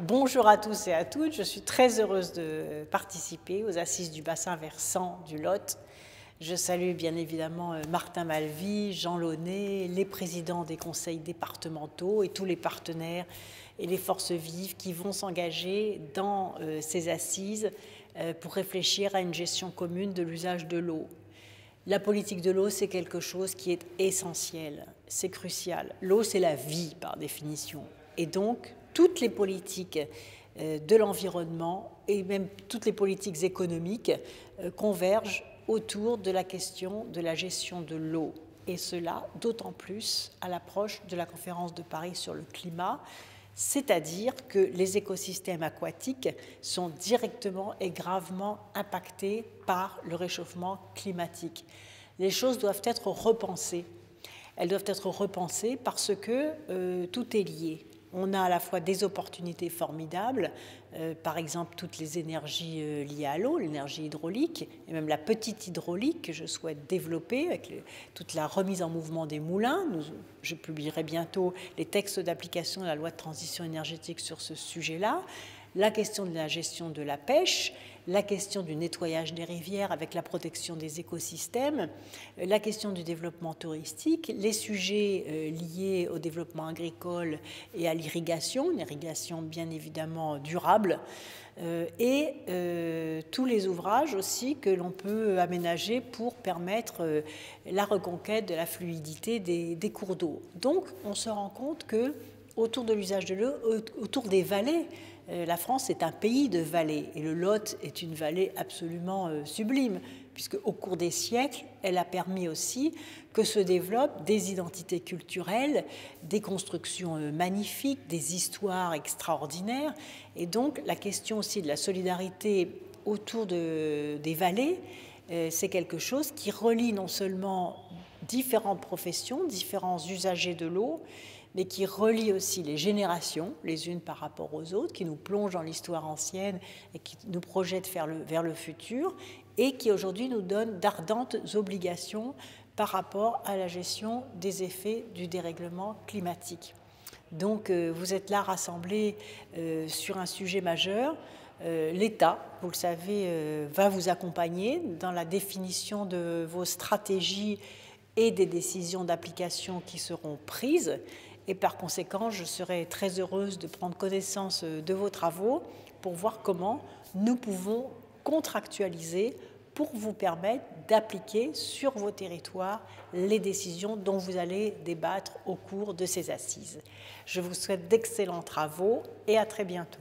Bonjour à tous et à toutes, je suis très heureuse de participer aux Assises du bassin versant du Lot. Je salue bien évidemment Martin Malvy, Jean Launay, les présidents des conseils départementaux et tous les partenaires et les forces vives qui vont s'engager dans ces assises pour réfléchir à une gestion commune de l'usage de l'eau. La politique de l'eau, c'est quelque chose qui est essentiel, c'est crucial. L'eau, c'est la vie par définition. Et donc, toutes les politiques de l'environnement et même toutes les politiques économiques convergent autour de la question de la gestion de l'eau. Et cela d'autant plus à l'approche de la conférence de Paris sur le climat, c'est-à-dire que les écosystèmes aquatiques sont directement et gravement impactés par le réchauffement climatique. Les choses doivent être repensées. Elles doivent être repensées parce que tout est lié. On a à la fois des opportunités formidables, par exemple toutes les énergies liées à l'eau, l'énergie hydraulique, et même la petite hydraulique que je souhaite développer avec toute la remise en mouvement des moulins. Je publierai bientôt les textes d'application de la loi de transition énergétique sur ce sujet-là. La question de la gestion de la pêche, la question du nettoyage des rivières avec la protection des écosystèmes, la question du développement touristique, les sujets liés au développement agricole et à l'irrigation, une irrigation bien évidemment durable, et tous les ouvrages aussi que l'on peut aménager pour permettre la reconquête de la fluidité des cours d'eau. Donc on se rend compte que autour de l'usage de l'eau, autour des vallées, la France est un pays de vallées et le Lot est une vallée absolument sublime, puisque au cours des siècles, elle a permis aussi que se développent des identités culturelles, des constructions magnifiques, des histoires extraordinaires. Et donc la question aussi de la solidarité autour des vallées, c'est quelque chose qui relie non seulement différentes professions, différents usagers de l'eau, mais qui relie aussi les générations, les unes par rapport aux autres, qui nous plonge dans l'histoire ancienne et qui nous projette vers le futur, et qui aujourd'hui nous donne d'ardentes obligations par rapport à la gestion des effets du dérèglement climatique. Donc vous êtes là rassemblés sur un sujet majeur. L'État, vous le savez, va vous accompagner dans la définition de vos stratégies et des décisions d'application qui seront prises. Et par conséquent, je serai très heureuse de prendre connaissance de vos travaux pour voir comment nous pouvons contractualiser pour vous permettre d'appliquer sur vos territoires les décisions dont vous allez débattre au cours de ces assises. Je vous souhaite d'excellents travaux et à très bientôt.